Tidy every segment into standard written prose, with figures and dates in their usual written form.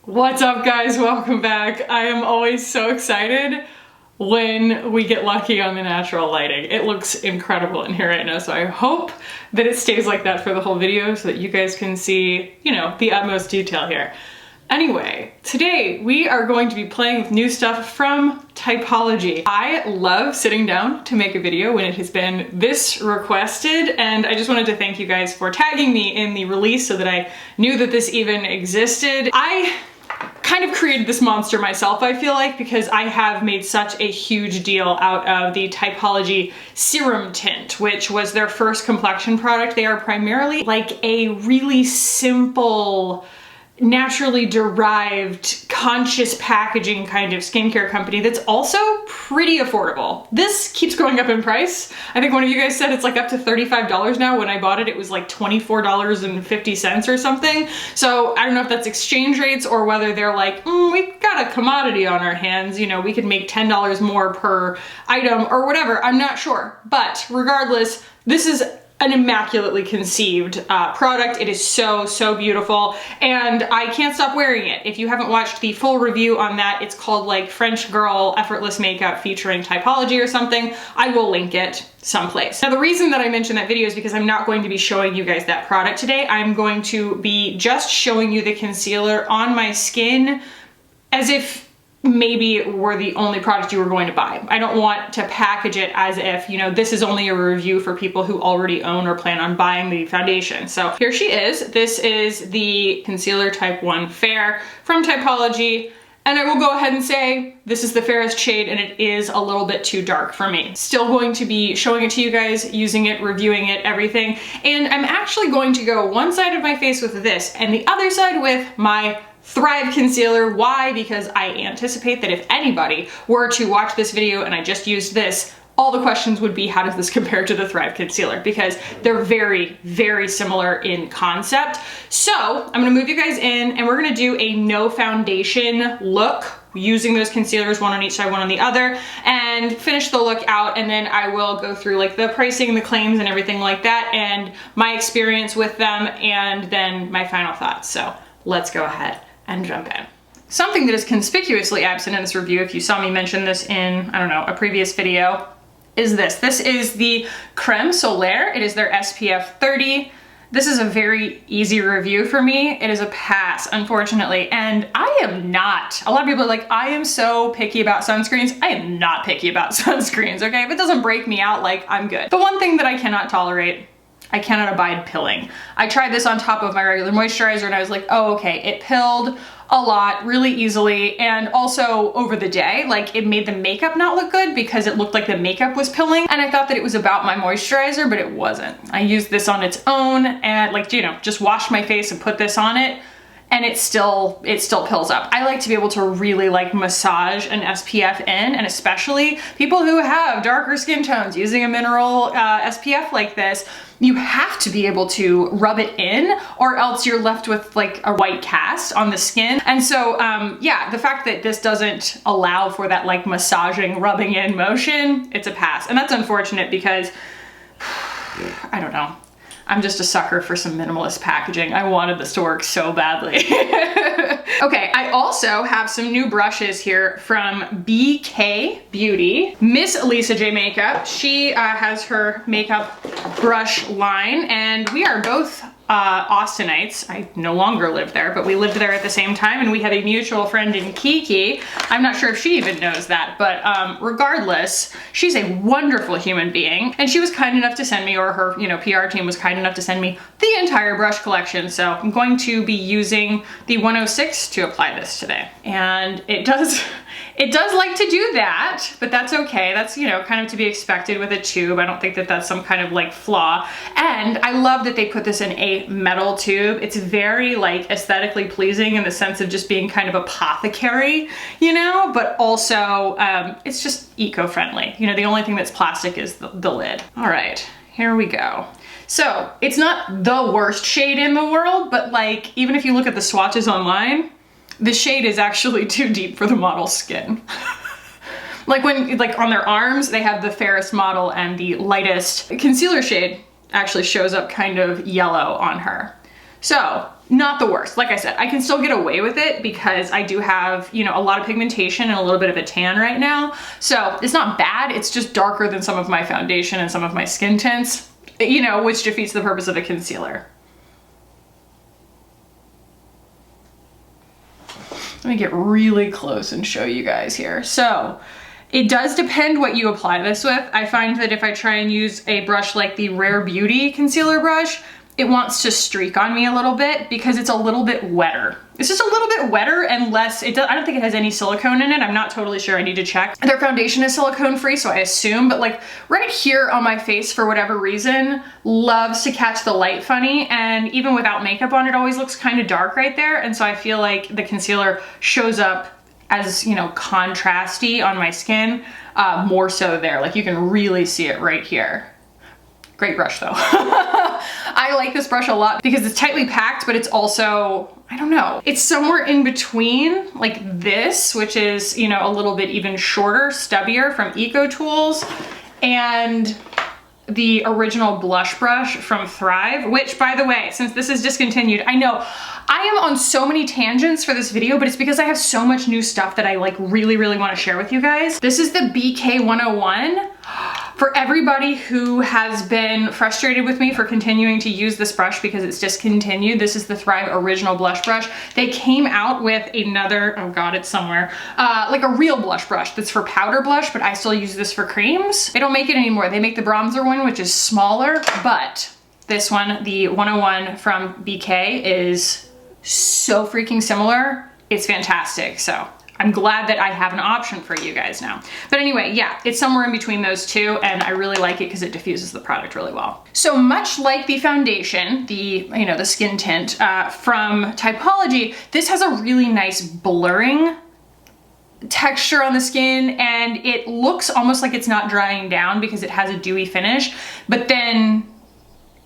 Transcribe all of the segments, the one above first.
What's up, guys? Welcome back. I am always so excited when we get lucky on the natural lighting. It looks incredible in here right now, so I hope that it stays like that for the whole video so that you guys can see, you know, the utmost detail here. Anyway, today we are going to be playing with new stuff from Typology. I love sitting down to make a video when it has been this requested, and I just wanted to thank you guys for tagging me in the release so that I knew that this even existed. I kind of created this monster myself, I feel like, because I have made such a huge deal out of the Typology Serum Tint, which was their first complexion product. They are primarily like a really simple, naturally derived, conscious packaging kind of skincare company that's also pretty affordable. This keeps going up in price. I think one of you guys said it's like up to $35 now. When I bought it, it was like $24.50 or something. So I don't know if that's exchange rates or whether they're like, we've got a commodity on our hands, you know, we could make $10 more per item or whatever. I'm not sure. But regardless, this is an immaculately conceived product. It is so, so beautiful, and I can't stop wearing it. If you haven't watched the full review on that, it's called like French Girl Effortless Makeup featuring Typology or something. I will link it someplace. Now, the reason that I mentioned that video is because I'm not going to be showing you guys that product today. I'm going to be just showing you the concealer on my skin as if maybe it were the only product you were going to buy. I don't want to package it as if, you know, this is only a review for people who already own or plan on buying the foundation. So here she is. This is the Concealer Type 1 Fair from Typology. And I will go ahead and say this is the fairest shade, and it is a little bit too dark for me. Still going to be showing it to you guys, using it, reviewing it, everything. And I'm actually going to go one side of my face with this and the other side with my Thrive concealer. Why? Because I anticipate that if anybody were to watch this video and I just used this, all the questions would be, how does this compare to the Thrive concealer? Because they're very, very similar in concept. So I'm gonna move you guys in and we're gonna do a no foundation look using those concealers, one on each side, one on the other, and finish the look out. And then I will go through like the pricing, the claims, and everything like that, and my experience with them, and then my final thoughts. So let's go ahead and jump in. Something that is conspicuously absent in this review, if you saw me mention this in, I don't know, a previous video, is this. This is the Creme Solaire. It is their SPF 30. This is a very easy review for me. It is a pass, unfortunately. And I am not. A lot of people are like, I am so picky about sunscreens. I am not picky about sunscreens, okay? If it doesn't break me out, like, I'm good. The one thing that I cannot tolerate, I cannot abide pilling. I tried this on top of my regular moisturizer and I was like, oh, okay, it pilled a lot really easily, and also over the day, like, it made the makeup not look good because it looked like the makeup was pilling, and I thought that it was about my moisturizer, but it wasn't. I used this on its own and, like, you know, just washed my face and put this on it, and it still pills up. I like to be able to really like massage an SPF in, and especially people who have darker skin tones using a mineral SPF like this, you have to be able to rub it in or else you're left with like a white cast on the skin. And so, yeah, the fact that this doesn't allow for that like massaging, rubbing in motion, it's a pass. And that's unfortunate because, I don't know. I'm just a sucker for some minimalist packaging. I wanted this to work so badly. Okay, I also have some new brushes here from BK Beauty. Miss Lisa J Makeup, she has her makeup brush line, and we are both Austinites. I no longer live there, but we lived there at the same time, and we have a mutual friend in Kiki. I'm not sure if she even knows that, but regardless, she's a wonderful human being, and she was kind enough to send me, or her, you know, PR team was kind enough to send me the entire brush collection. So I'm going to be using the 106 to apply this today, and it does like to do that, but that's okay. That's, you know, kind of to be expected with a tube. I don't think that that's some kind of like flaw. And I love that they put this in a metal tube. It's very like aesthetically pleasing in the sense of just being kind of apothecary, you know, but also it's just eco-friendly. You know, the only thing that's plastic is the lid. All right, here we go. So it's not the worst shade in the world, but like, even if you look at the swatches online, the shade is actually too deep for the model's skin. Like when, like on their arms, they have the fairest model and the lightest concealer shade actually shows up kind of yellow on her. So not the worst. Like I said, I can still get away with it because I do have, you know, a lot of pigmentation and a little bit of a tan right now. So it's not bad. It's just darker than some of my foundation and some of my skin tints, you know, which defeats the purpose of a concealer. Let me get really close and show you guys here. So it does depend what you apply this with. I find that if I try and use a brush like the Rare Beauty concealer brush, it wants to streak on me a little bit because it's a little bit wetter. It's just a little bit wetter and less, I don't think it has any silicone in it. I'm not totally sure, I need to check. Their foundation is silicone free, so I assume, but like right here on my face, for whatever reason, loves to catch the light funny, and even without makeup on, it always looks kind of dark right there. And so I feel like the concealer shows up as, you know, contrasty on my skin, more so there. Like you can really see it right here. Great brush though. I like this brush a lot because it's tightly packed, but it's also, I don't know, it's somewhere in between like this, which is, you know, a little bit even shorter, stubbier from Eco Tools, and the original blush brush from Thrive, which by the way, since this is discontinued, I know I am on so many tangents for this video, but it's because I have so much new stuff that I like really want to share with you guys. This is the BK 101. For everybody who has been frustrated with me for continuing to use this brush because it's discontinued, this is the Thrive original blush brush. They came out with another, oh God, it's somewhere, like a real blush brush that's for powder blush, but I still use this for creams. They don't make it anymore. They make the bronzer one, which is smaller, but this one, the 101 from BK, is so freaking similar. It's fantastic. So I'm glad that I have an option for you guys now. But anyway, yeah, it's somewhere in between those two, and I really like it because it diffuses the product really well. So much like the foundation, the skin tint from Typology, this has a really nice blurring texture on the skin, and it looks almost like it's not drying down because it has a dewy finish, but then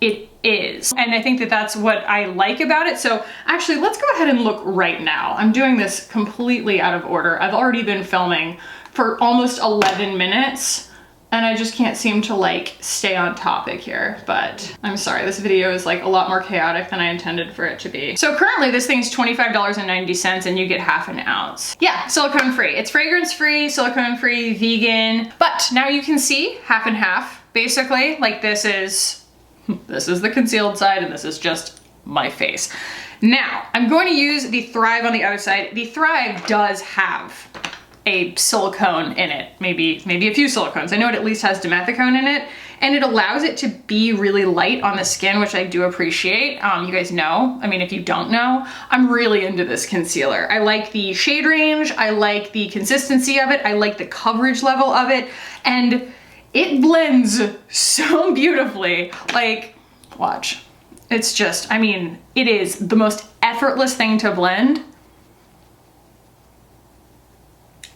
it is. And I think that that's what I like about it. So actually, let's go ahead and look right now. I'm doing this completely out of order. I've already been filming for almost 11 minutes and I just can't seem to like stay on topic here, but I'm sorry, this video is like a lot more chaotic than I intended for it to be. So currently this thing's $25.90 and you get half an ounce. Yeah, silicone free. It's fragrance free, silicone free, vegan, but now you can see half and half, basically. Like this is the concealed side and this is just my face. Now, I'm going to use the Thrive on the other side. The Thrive does have a silicone in it, maybe a few silicones. I know it at least has dimethicone in it, and it allows it to be really light on the skin, which I do appreciate. You guys know, I mean, if you don't know, I'm really into this concealer. I like the shade range, I like the consistency of it, I like the coverage level of it, and it blends so beautifully. Like, watch. It's just, I mean, it is the most effortless thing to blend.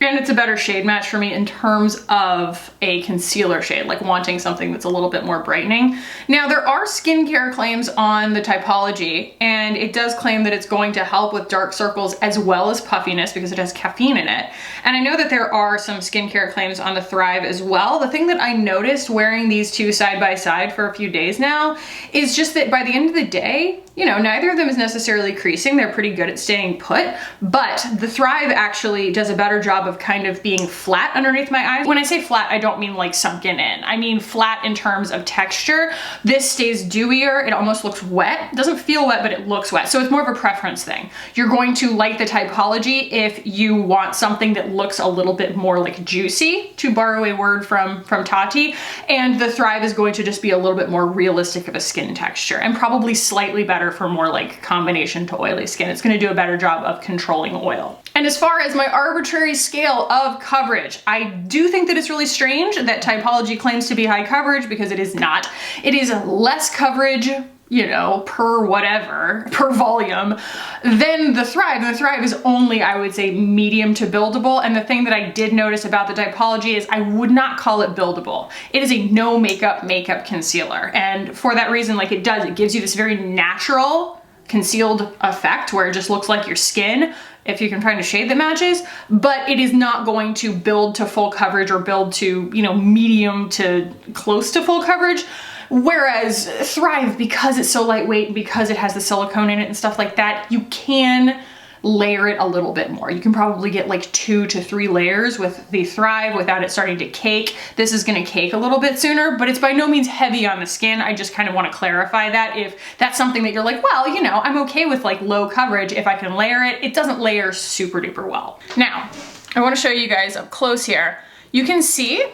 And it's a better shade match for me in terms of a concealer shade, like wanting something that's a little bit more brightening. Now, there are skincare claims on the Typology, and it does claim that it's going to help with dark circles as well as puffiness because it has caffeine in it. And I know that there are some skincare claims on the Thrive as well. The thing that I noticed wearing these two side by side for a few days now is just that by the end of the day, you know, neither of them is necessarily creasing. They're pretty good at staying put, but the Thrive actually does a better job of kind of being flat underneath my eyes. When I say flat, I don't mean like sunken in. I mean flat in terms of texture. This stays dewier. It almost looks wet. It doesn't feel wet, but it looks wet. So it's more of a preference thing. You're going to like the Typology if you want something that looks a little bit more like juicy, to borrow a word from Tati, and the Thrive is going to just be a little bit more realistic of a skin texture and probably slightly better for more like combination to oily skin. It's going to do a better job of controlling oil. And as far as my arbitrary scale of coverage, I do think that it's really strange that Typology claims to be high coverage because it is not. It is less coverage, you know, per whatever, per volume, than the Thrive. And the Thrive is only, I would say, medium to buildable. And the thing that I did notice about the Typology is I would not call it buildable. It is a no makeup concealer. And for that reason, like it gives you this very natural concealed effect where it just looks like your skin, if you can find a shade that matches, but it is not going to build to full coverage or build to, you know, medium to close to full coverage, Whereas Thrive, because it's so lightweight and because it has the silicone in it and stuff like that, you can layer it a little bit more. You can probably get like 2 to 3 layers with the Thrive without it starting to cake. This is gonna cake a little bit sooner, but it's by no means heavy on the skin. I just kind of want to clarify that if that's something that you're like, well, you know, I'm okay with like low coverage if I can layer it. It doesn't layer super duper well. Now, I want to show you guys up close here. You can see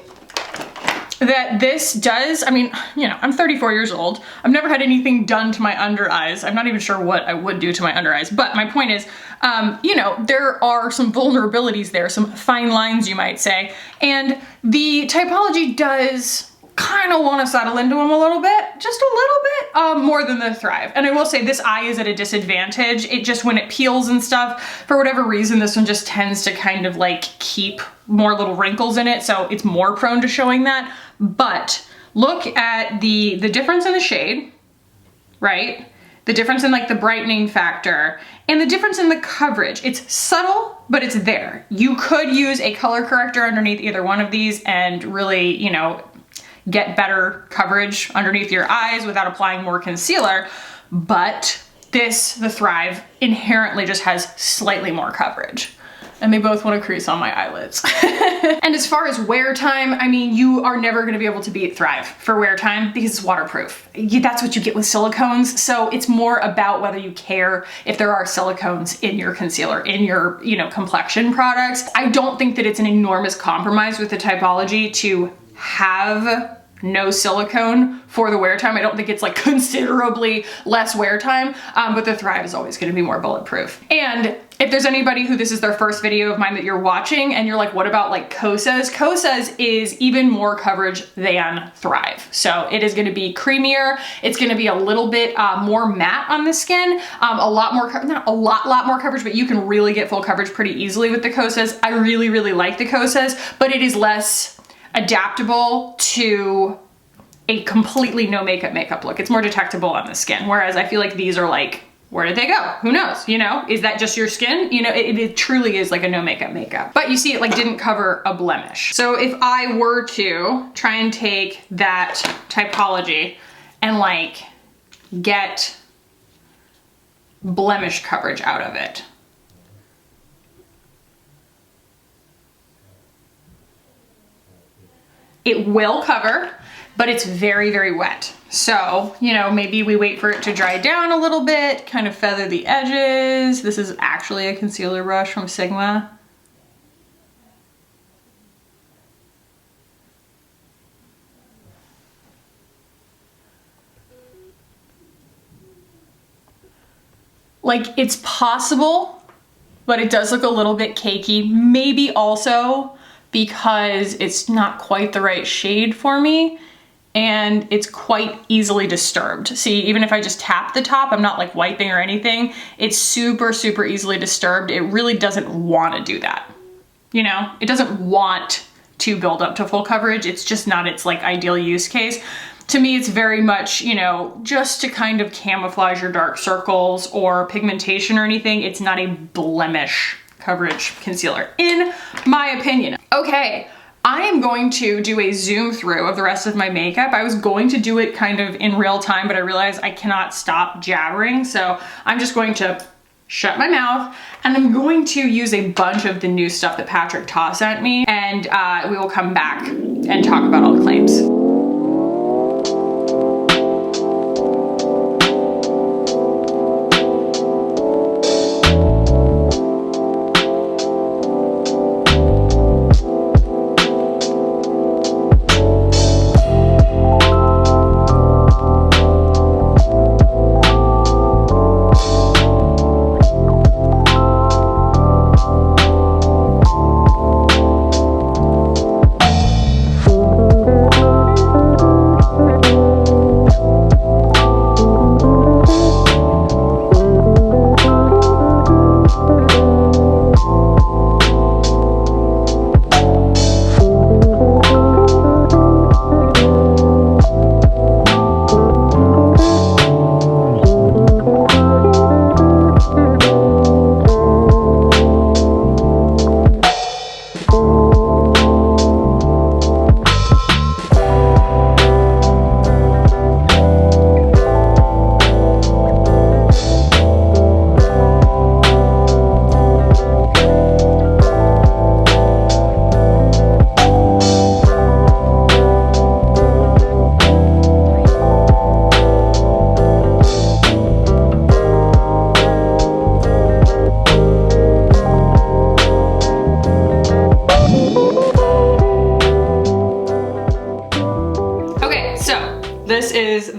that this does, I mean, you know, I'm 34 years old. I've never had anything done to my under eyes. I'm not even sure what I would do to my under eyes, but my point is, you know, there are some vulnerabilities there, some fine lines, you might say, and the Typology does kind of want to settle into them a little bit, just a little bit, more than the Thrive. And I will say this eye is at a disadvantage. It just, when it peels and stuff, for whatever reason, this one just tends to kind of like keep more little wrinkles in it, so it's more prone to showing that. But look at the difference in the shade, right? The difference in like the brightening factor and the difference in the coverage. It's subtle, but it's there. You could use a color corrector underneath either one of these and really, you know, get better coverage underneath your eyes without applying more concealer. But this, the Thrive, inherently just has slightly more coverage. And they both want to crease on my eyelids. And as far as wear time, I mean, you are never going to be able to beat Thrive for wear time because it's waterproof. That's what you get with silicones. So it's more about whether you care if there are silicones in your concealer, in your, you know, complexion products. I don't think that it's an enormous compromise with the Typology to have no silicone for the wear time. I don't think it's like considerably less wear time, but the Thrive is always going to be more bulletproof. And if there's anybody who this is their first video of mine that you're watching and you're like, what about like Kosas? Kosas is even more coverage than Thrive. So it is going to be creamier. It's going to be a little bit more matte on the skin. A lot more, not a lot more coverage, but you can really get full coverage pretty easily with the Kosas. I really, really like the Kosas, but it is less adaptable to a completely no makeup look. It's more detectable on the skin. Whereas I feel like these are like, where did they go? Who knows? You know, is that just your skin? You know, it truly is like a no makeup. But you see it like didn't cover a blemish. So if I were to try and take that Typology and like get blemish coverage out of it, it will cover, but it's very, very wet. So, you know, maybe we wait for it to dry down a little bit, kind of feather the edges. This is actually a concealer brush from Sigma. Like, it's possible, but it does look a little bit cakey. Maybe also because it's not quite the right shade for me and it's quite easily disturbed. See, even if I just tap the top, I'm not like wiping or anything, it's super, super easily disturbed. It really doesn't want to do that. You know, it doesn't want to build up to full coverage. It's just not its like ideal use case. To me, it's very much, you know, just to kind of camouflage your dark circles or pigmentation or anything. It's not a blemish coverage concealer, in my opinion. Okay, I am going to do a zoom through of the rest of my makeup. I was going to do it kind of in real time, but I realized I cannot stop jabbering, so I'm just going to shut my mouth and I'm going to use a bunch of the new stuff that Patrick Ta sent me, and we will come back and talk about all the claims.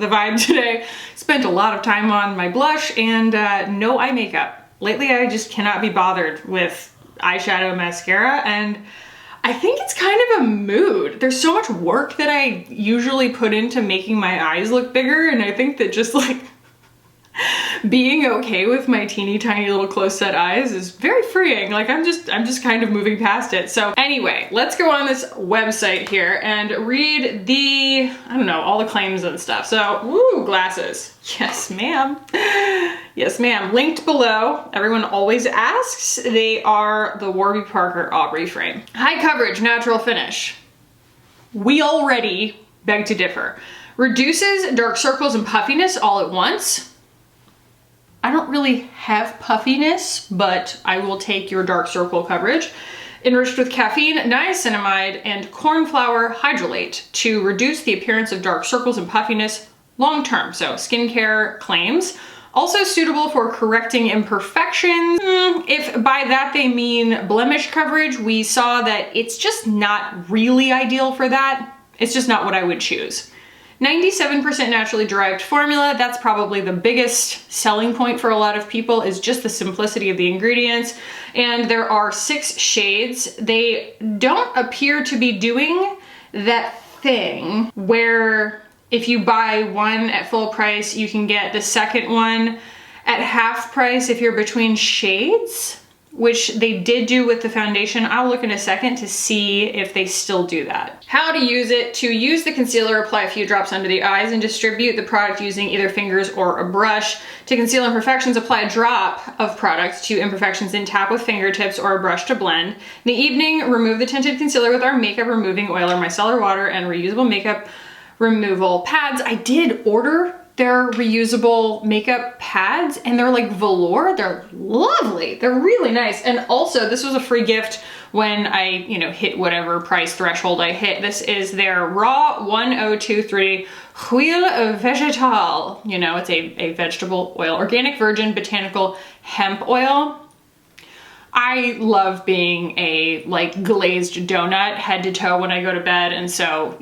the vibe today. Spent a lot of time on my blush and no eye makeup. Lately, I just cannot be bothered with eyeshadow, mascara, and I think it's kind of a mood. There's so much work that I usually put into making my eyes look bigger, and I think that just like being okay with my teeny tiny little close set eyes is very freeing. Like I'm just kind of moving past it. So anyway, let's go on this website here and read the, I don't know, all the claims and stuff. So, woo, glasses. Yes, ma'am. Yes, ma'am. Linked below. Everyone always asks. They are the Warby Parker Aubrey frame. High coverage, natural finish. We already beg to differ. Reduces dark circles and puffiness all at once. I don't really have puffiness, but I will take your dark circle coverage. Enriched with caffeine, niacinamide, and cornflower hydrolate to reduce the appearance of dark circles and puffiness long term. So skincare claims. Also suitable for correcting imperfections. If by that they mean blemish coverage, we saw that it's just not really ideal for that. It's just not what I would choose. 97% naturally derived formula. That's probably the biggest selling point for a lot of people, is just the simplicity of the ingredients. And there are 6 shades. They don't appear to be doing that thing where if you buy one at full price, you can get the second one at half price if you're between shades, which they did do with the foundation. I'll look in a second to see if they still do that. How to use it. To use the concealer, apply a few drops under the eyes and distribute the product using either fingers or a brush. To conceal imperfections, apply a drop of product to imperfections and tap with fingertips or a brush to blend. In the evening, remove the tinted concealer with our makeup removing oil or micellar water and reusable makeup removal pads. I did order their reusable makeup pads and they're like velour. They're lovely. They're really nice. And also this was a free gift when I, hit whatever price threshold I hit. This is their Raw 1023 Huile Végétale. It's a vegetable oil, organic virgin botanical hemp oil. I love being a glazed donut head to toe when I go to bed. And so,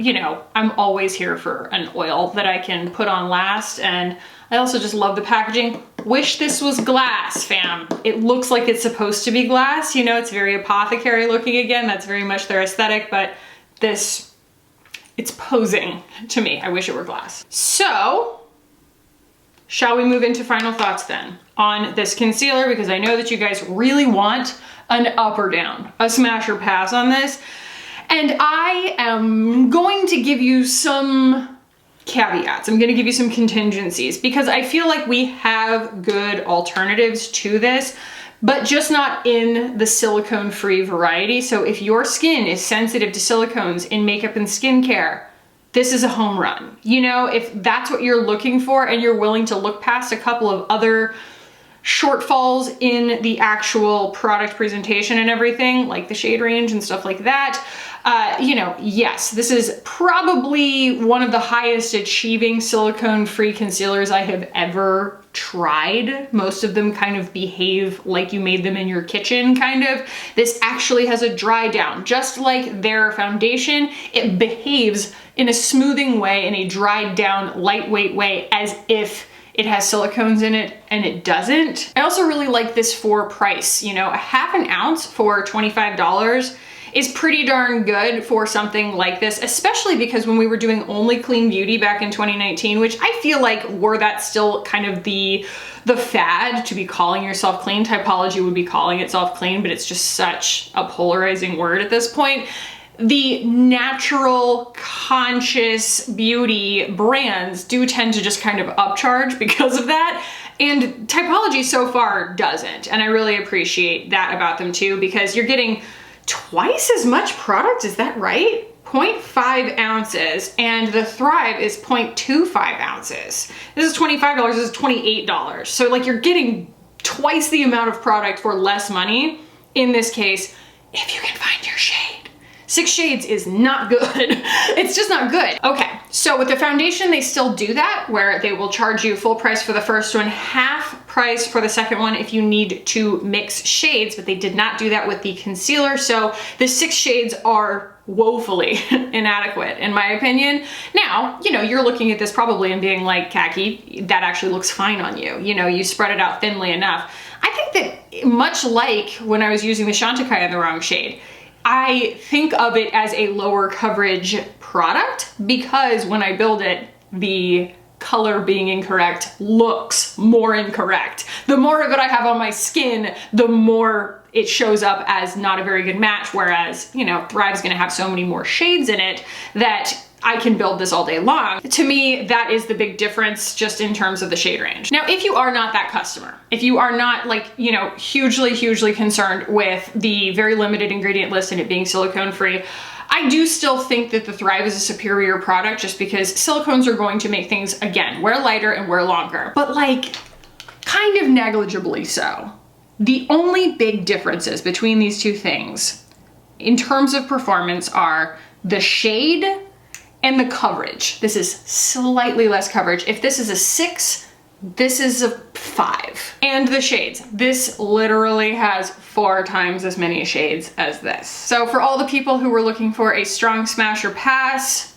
I'm always here for an oil that I can put on last. And I also just love the packaging. Wish this was glass, fam. It looks like it's supposed to be glass. It's very apothecary looking again. That's very much their aesthetic, but it's posing to me. I wish it were glass. So, shall we move into final thoughts then on this concealer? Because I know that you guys really want an up or down, a smash or pass on this. And I am going to give you some caveats. I'm going to give you some contingencies because I feel like we have good alternatives to this, but just not in the silicone-free variety. So if your skin is sensitive to silicones in makeup and skincare, this is a home run. If that's what you're looking for and you're willing to look past a couple of other shortfalls in the actual product presentation and everything, like the shade range and stuff like that, yes, this is probably one of the highest achieving silicone-free concealers I have ever tried. Most of them kind of behave like you made them in your kitchen, kind of. This actually has a dry down. Just like their foundation, it behaves in a smoothing way, in a dried down, lightweight way, as if it has silicones in it and it doesn't. I also really like this for price. A half an ounce for $25 is pretty darn good for something like this, especially because when we were doing only clean beauty back in 2019, which I feel like were that still kind of the fad to be calling yourself clean. Typology would be calling itself clean, but it's just such a polarizing word at this point. The natural, conscious beauty brands do tend to just kind of upcharge because of that. And Typology so far doesn't. And I really appreciate that about them too, because you're getting twice as much product, is that right? 0.5 ounces, and the Thrive is 0.25 ounces. This is $25, this is $28. So you're getting twice the amount of product for less money, in this case, if you can find your shade. 6 shades is not good. It's just not good. Okay, so with the foundation, they still do that, where they will charge you full price for the first one, half price for the second one if you need to mix shades, but they did not do that with the concealer. So the 6 shades are woefully inadequate in my opinion. Now, you know, you're looking at this probably and being like, Khaki, that actually looks fine on you. You know, you spread it out thinly enough. I think that much like when I was using the Chantecaille in the wrong shade, I think of it as a lower coverage product because when I build it, the color being incorrect looks more incorrect. The more of it I have on my skin, the more it shows up as not a very good match, whereas, you know, Thrive's gonna have so many more shades in it that I can build this all day long. To me, that is the big difference just in terms of the shade range. Now, if you are not that customer, if you are not like, you know, hugely concerned with the very limited ingredient list and it being silicone free, I do still think that the Thrive is a superior product just because silicones are going to make things, again, wear lighter and wear longer, but like kind of negligibly so. The only big differences between these two things in terms of performance are the shade and the coverage. This is slightly less coverage. If this is a 6, this is a 5. And the shades. This literally has 4 times as many shades as this. So for all the people who were looking for a strong smash or pass,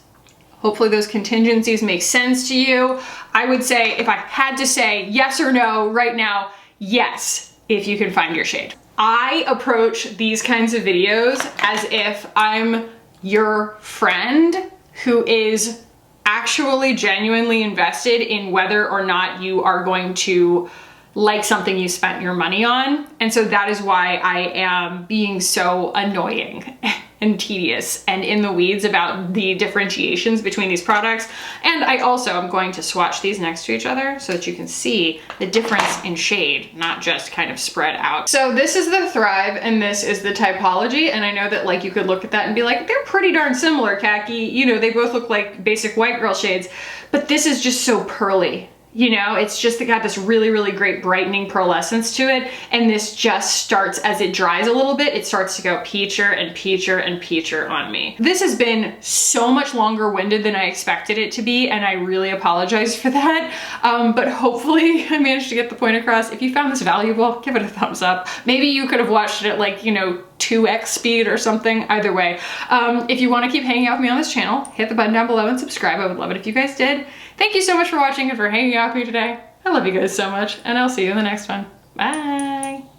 hopefully those contingencies make sense to you. I would say, if I had to say yes or no right now, yes, if you can find your shade. I approach these kinds of videos as if I'm your friend who is actually genuinely invested in whether or not you are going to like something you spent your money on. And so that is why I am being so annoying and tedious and in the weeds about the differentiations between these products. And I also am going to swatch these next to each other so that you can see the difference in shade, not just kind of spread out. So this is the Thrive and this is the Typology. And I know that like you could look at that and be like, they're pretty darn similar, Khaki. You know, they both look like basic white girl shades, but this is just so pearly. You know, it's just got this really great brightening pearlescence to it. And this just starts, as it dries a little bit, it starts to go peacher and peacher and peacher on me. This has been so much longer winded than I expected it to be. And I really apologize for that. But hopefully I managed to get the point across. If you found this valuable, give it a thumbs up. Maybe you could have watched it at like, you know, 2x speed or something. Either way, if you want to keep hanging out with me on this channel, hit the button down below and subscribe. I would love it if you guys did. Thank you so much for watching and for hanging out with me today. I love you guys so much, and I'll see you in the next one. Bye.